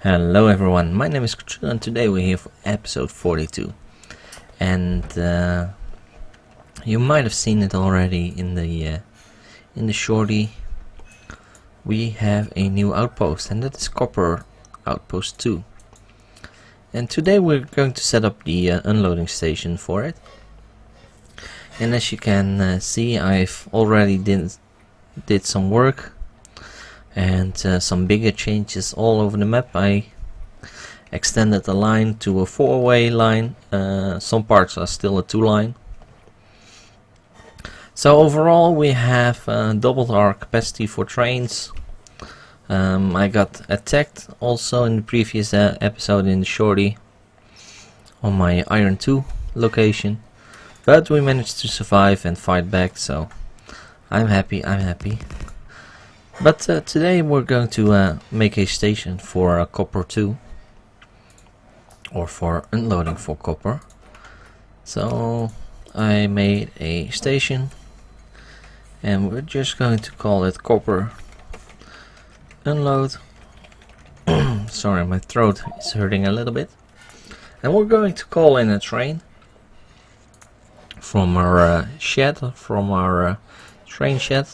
Hello everyone, my name is Cathril and today we're here for episode 42. And you might have seen it already in the shorty. We have a new outpost, and that is Copper Outpost 2. And today we're going to set up the unloading station for it. And as you can see, I've already did some work and some bigger changes all over the map. I extended the line to a 4-way line. Some parts are still a 2-line. So overall we have doubled our capacity for trains. I got attacked also in the previous episode in the shorty on my Iron 2 location, but we managed to survive and fight back, so I'm happy. But today we're going to make a station for Copper 2, or for unloading for copper. So I made a station and we're just going to call it Copper Unload. Sorry, my throat is hurting a little bit. And we're going to call in a train from our shed, from our train shed.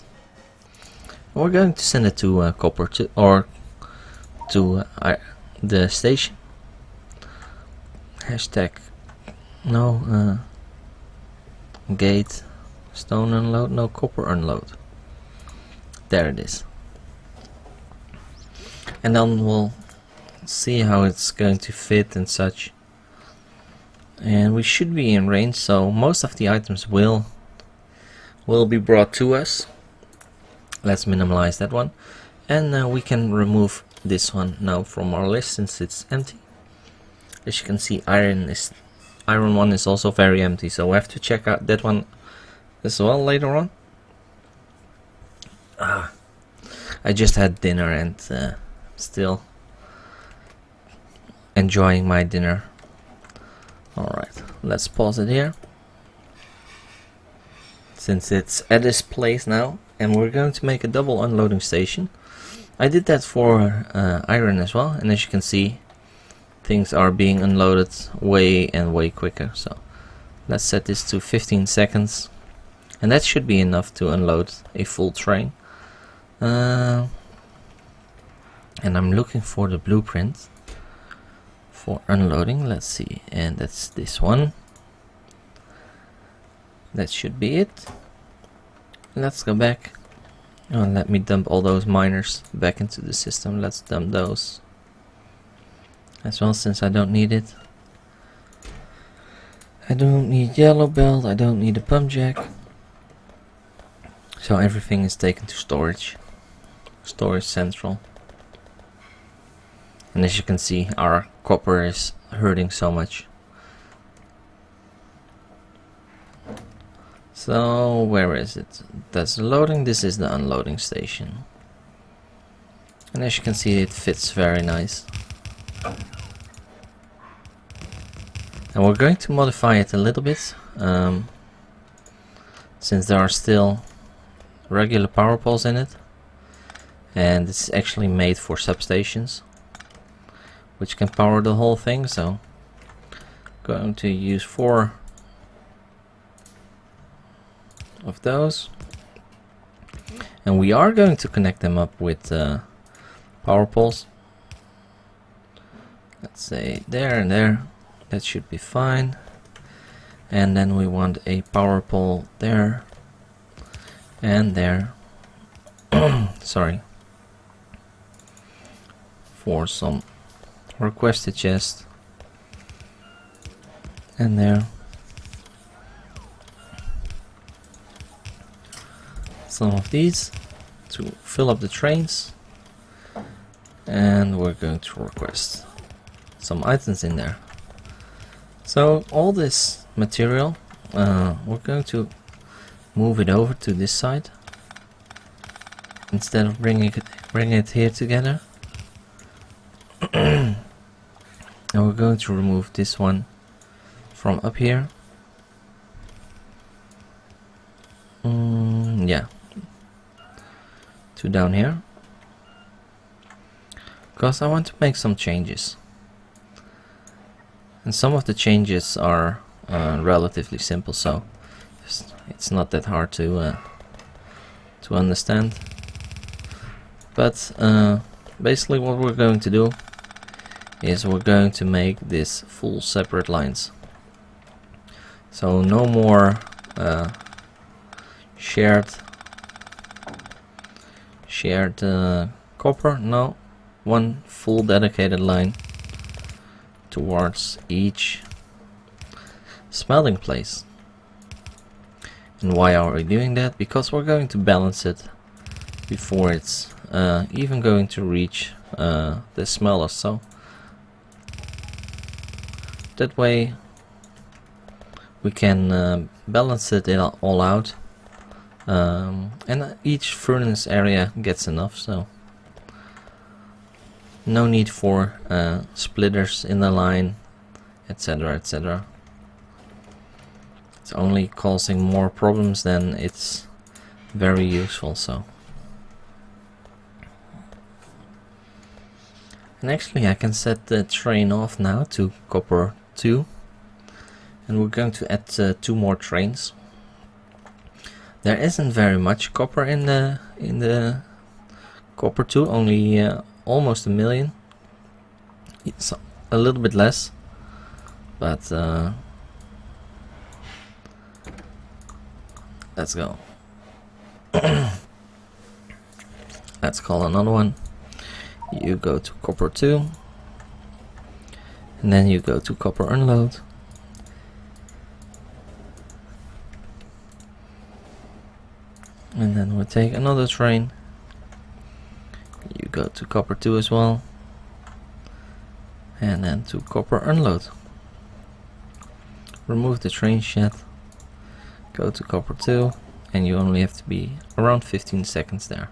We're going to send it to Copper 2, or to the station. Hashtag no gate stone unload, no copper unload. There it is. And then we'll see how it's going to fit and such. And we should be in range, so most of the items will be brought to us. Let's minimize that one, and we can remove this one now from our list since it's empty. As you can see, iron 1 is also very empty, so we have to check out that one as well later on. I just had dinner and still enjoying my dinner. Alright, let's pause it here, since it's at this place now. And we're going to make a double unloading station. I did that for iron as well, and as you can see, things are being unloaded way quicker. So let's set this to 15 seconds, and that should be enough to unload a full train. And I'm looking for the blueprint for unloading. Let's see, and that's this one. That should be it. Let's go back. Let me dump all those miners back into the system. Let's dump those as well, since I don't need it. I don't need yellow belt, I don't need a pump jack. So everything is taken to storage central. And as you can see, our copper is hurting so much. So where is it? That's loading. This is the unloading station. And as you can see, it fits very nice. And we're going to modify it a little bit, since there are still regular power poles in it. And it's actually made for substations, which can power the whole thing. So going to use 4 of those, and we are going to connect them up with power poles. Let's say there and there. That should be fine. And then we want a power pole there and there. Sorry, for some requested chest, and there. Some of these to fill up the trains, and we're going to request some items in there. So all this material, we're going to move it over to this side instead of bringing it here together. And we're going to remove this one from up here. Yeah, to down here. because I want to make some changes. And some of the changes are relatively simple, so it's not that hard to understand. But basically what we're going to do is we're going to make this full separate lines. So no more shared copper, no, one full dedicated line towards each smelting place. And why are we doing that? Because we're going to balance it before it's even going to reach the smeller, so that way we can balance it all out, and each furnace area gets enough, so no need for splitters in the line, etc, etc. It's only causing more problems than it's very useful, so. And actually I can set the train off now to copper 2, and we're going to add 2 more trains. There isn't very much copper in the copper 2, only almost 1 million. It's a little bit less, but let's go. Let's call another one. You go to copper 2, and then you go to copper unload. And then we'll take another train. You go to copper 2 as well, and then to copper unload. Remove the train shed, go to copper 2, and you only have to be around 15 seconds there.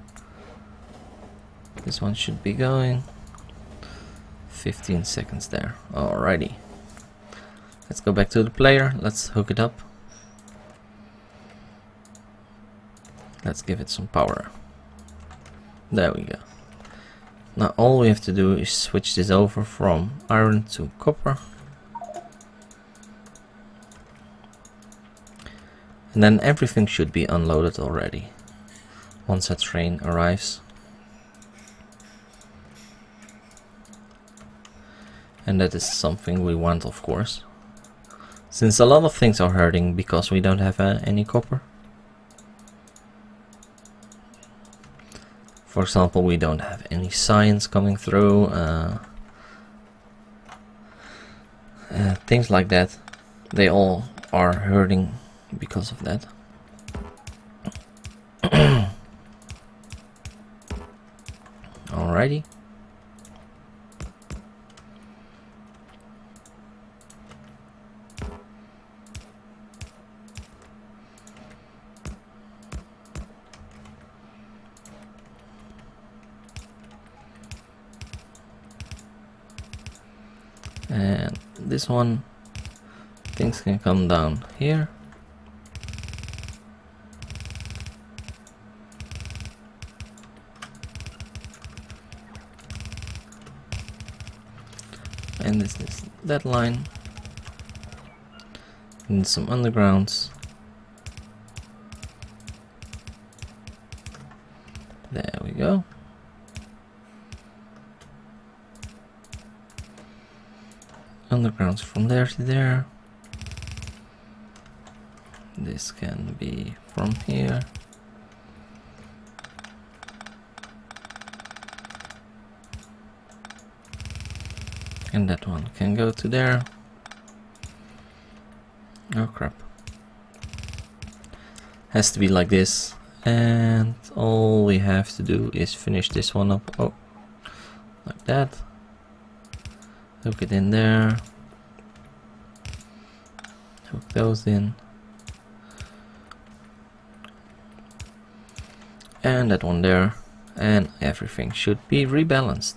This one should be going 15 seconds there. Alrighty, let's go back to the player, let's hook it up. Let's give it some power. There we go. Now all we have to do is switch this over from iron to copper. And then everything should be unloaded already once a train arrives. And that is something we want, of course, since a lot of things are hurting because we don't have any copper. For example, we don't have any science coming through, things like that. They all are hurting because of that. Alrighty. And this one, things can come down here. And this is that line. And some undergrounds. There we go. Undergrounds from there to there. This can be from here. And that one can go to there. Oh crap. Has to be like this. And all we have to do is finish this one up. Oh, like that. Hook it in there. Hook those in. And that one there. And everything should be rebalanced.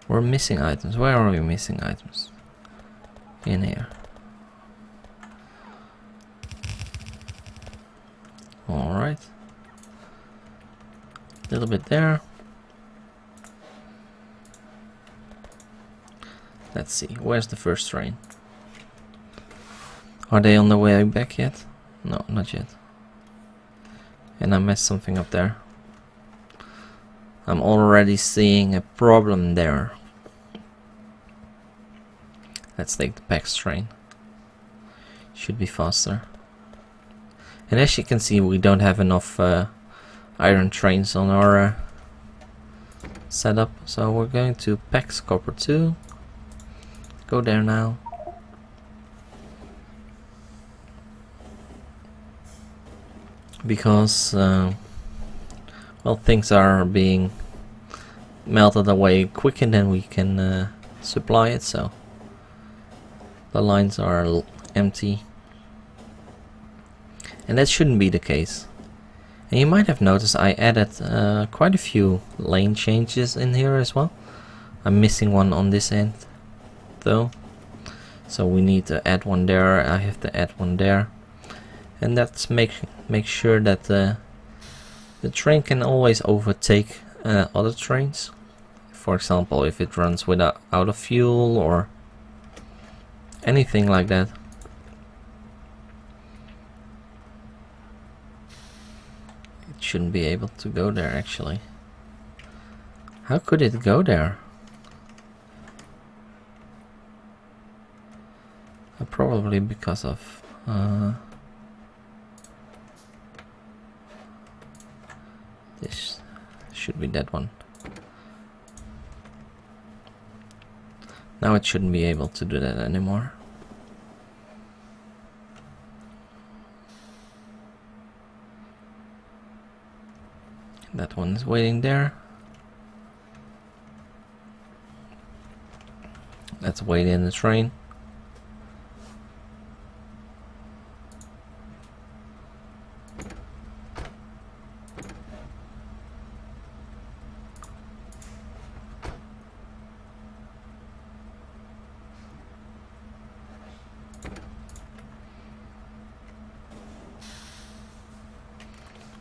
We're missing items. Where are we missing items? In here. Alright. A little bit there. Let's see, where's the first train? Are they on the way back yet? No, not yet. And I messed something up there. I'm already seeing a problem there. Let's take the PAX train. Should be faster. And as you can see, we don't have enough iron trains on our setup. So we're going to PAX Copper 2. Go there now. Because well, things are being melted away quicker than we can supply it, so the lines are empty, and that shouldn't be the case. And you might have noticed I added quite a few lane changes in here as well. I'm missing one on this end though, so we need to add one there. I have to add one there, and that's make sure that the train can always overtake other trains. For example, if it runs without out of fuel or anything like that. It shouldn't be able to go there actually. How could it go there? Probably because of this should be that one. Now it shouldn't be able to do that anymore. That one is waiting there. Let's wait in the train.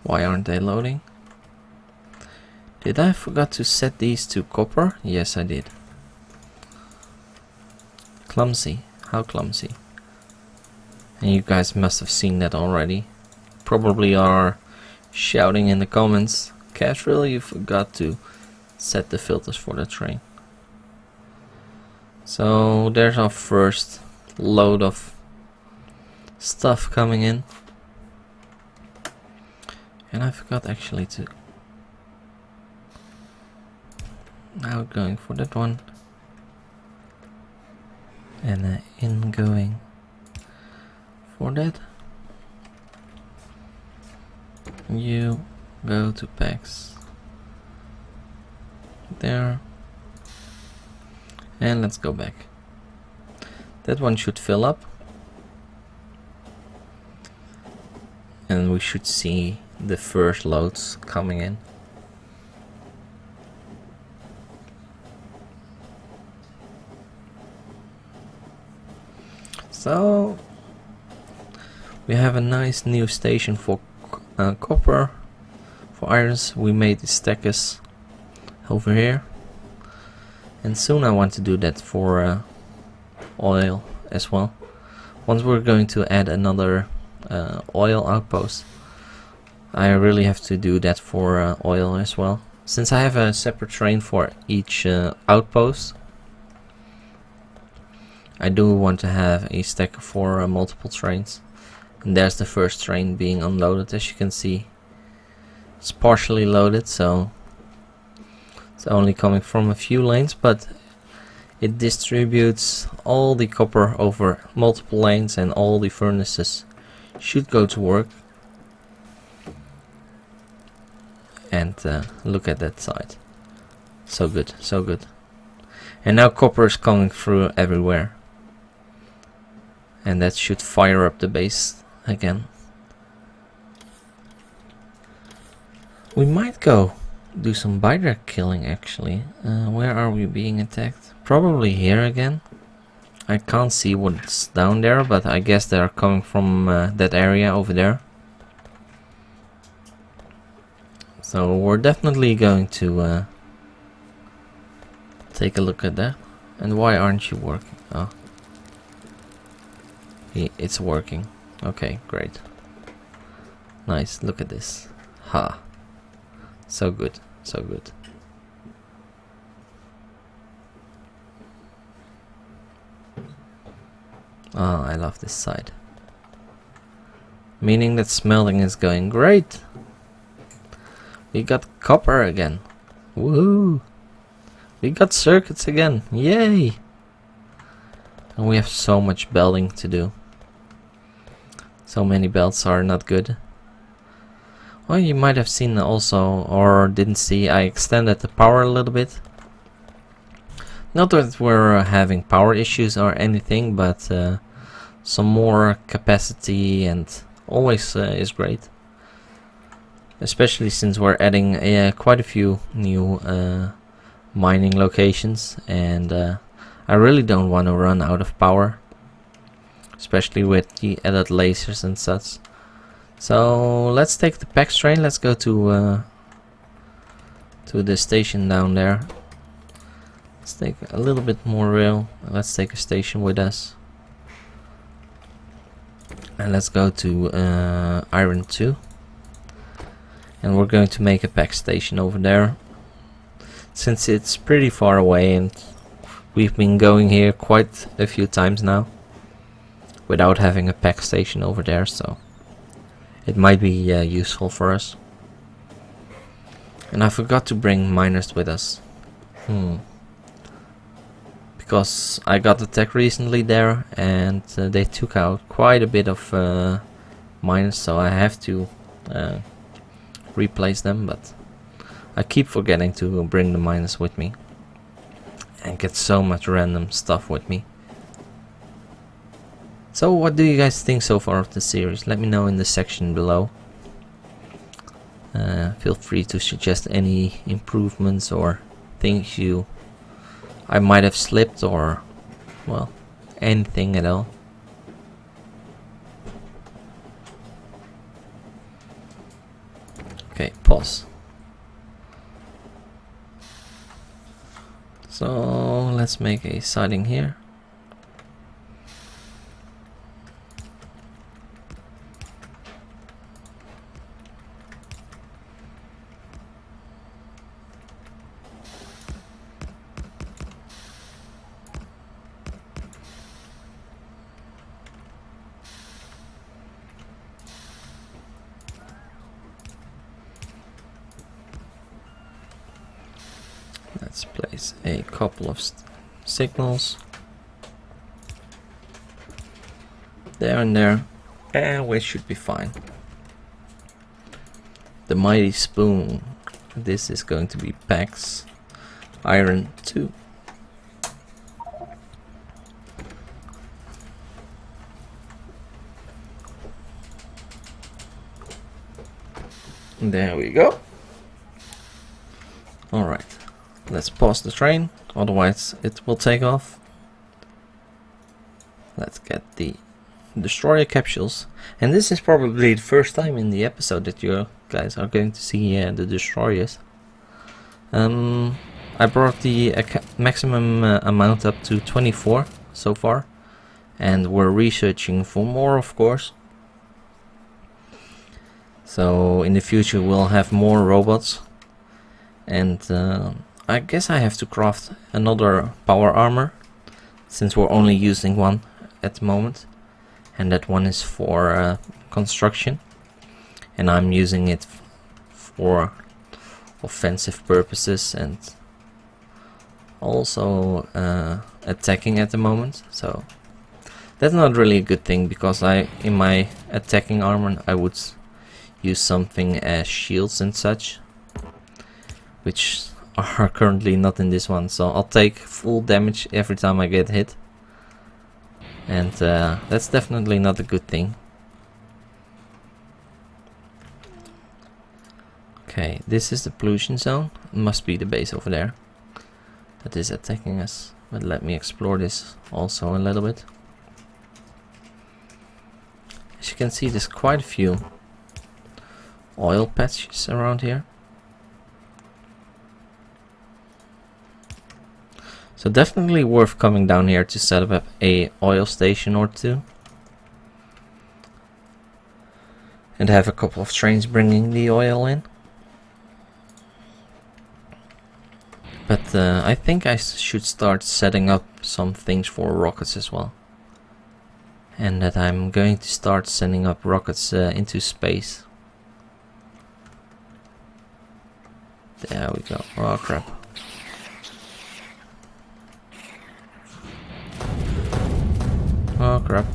Why aren't they loading? Did I forgot to set these to copper? Yes, I did. Clumsy. How clumsy. And you guys must have seen that already. Probably are shouting in the comments, Cathril, you forgot to set the filters for the train. So there's our first load of stuff coming in. And I forgot actually to... Now going for that one. And ingoing for that. You go to PAX. There. And let's go back. That one should fill up. And we should see the first loads coming in. So we have a nice new station for copper. For irons we made the stackers over here, and soon I want to do that for oil as well. Once we're going to add another oil outpost, I really have to do that for oil as well. Since I have a separate train for each outpost, I do want to have a stacker for multiple trains. And there's the first train being unloaded. As you can see, it's partially loaded, so it's only coming from a few lanes, but it distributes all the copper over multiple lanes, and all the furnaces should go to work. And look at that side. So good, so good. And now copper is coming through everywhere. And that should fire up the base again. We might go do some bidder killing actually. Where are we being attacked? Probably here again. I can't see what's down there, but I guess they're coming from that area over there. So we're definitely going to take a look at that. And why aren't you working? Oh. It's working. Okay, great. Nice, look at this. Ha. So good, so good. Oh, I love this side. Meaning that smelting is going great. We got copper again. Woohoo! We got circuits again. Yay! And we have so much belting to do. So many belts are not good. Well, you might have seen also, or didn't see, I extended the power a little bit. Not that we're having power issues or anything, but some more capacity and always is great. Especially since we're adding quite a few new mining locations, and I really don't want to run out of power. Especially with the added lasers and such. So let's take the PAX train. Let's go to the station down there. Let's take a little bit more rail. Let's take a station with us, and let's go to Iron 2. And we're going to make a PAX station over there, since it's pretty far away, and we've been going here quite a few times now without having a PAX station over there, so it might be useful for us. And I forgot to bring miners with us. Because I got attacked recently there, and they took out quite a bit of miners, so I have to replace them, but I keep forgetting to bring the miners with me and get so much random stuff with me. So what do you guys think so far of the series? Let me know in the section below. Feel free to suggest any improvements or things I might have slipped, or well, anything at all. Okay, pause. So let's make a siding here. Let's place a couple of signals there and there, and we should be fine. The mighty spoon. This is going to be PAX Iron 2. There we go. Alright. Let's pause the train, otherwise it will take off. Let's get the destroyer capsules. And this is probably the first time in the episode that you guys are going to see the destroyers. I brought the maximum amount up to 24 so far. And we're researching for more, of course. So in the future we'll have more robots. And I guess I have to craft another power armor, since we're only using one at the moment, and that one is for construction, and I'm using it for offensive purposes and also attacking at the moment. So that's not really a good thing, because in my attacking armor I would use something as shields and such, which are currently not in this one, so I'll take full damage every time I get hit, and that's definitely not a good thing. Okay, this is the pollution zone. It must be the base over there that is attacking us, but let me explore this also a little bit. As you can see, there's quite a few oil patches around here. So definitely worth coming down here to set up a oil station or two. And have a couple of trains bringing the oil in. But I think I should start setting up some things for rockets as well. And that I'm going to start sending up rockets into space. There we go. Oh crap. Oh crap.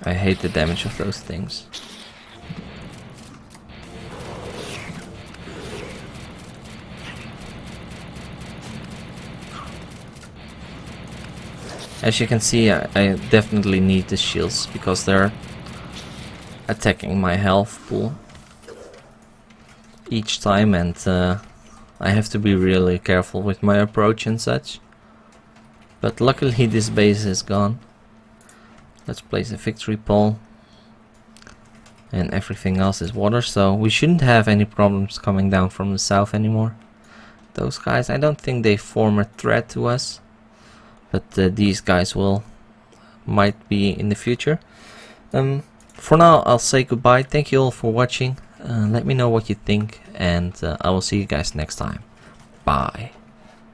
I hate the damage of those things. As you can see, I definitely need the shields because they're attacking my health pool each time, and I have to be really careful with my approach and such. But luckily this base is gone. Let's place a victory pole. And everything else is water, so we shouldn't have any problems coming down from the south anymore. Those guys, I don't think they form a threat to us. But these guys might be in the future. For now, I'll say goodbye. Thank you all for watching. Let me know what you think, and I will see you guys next time. Bye.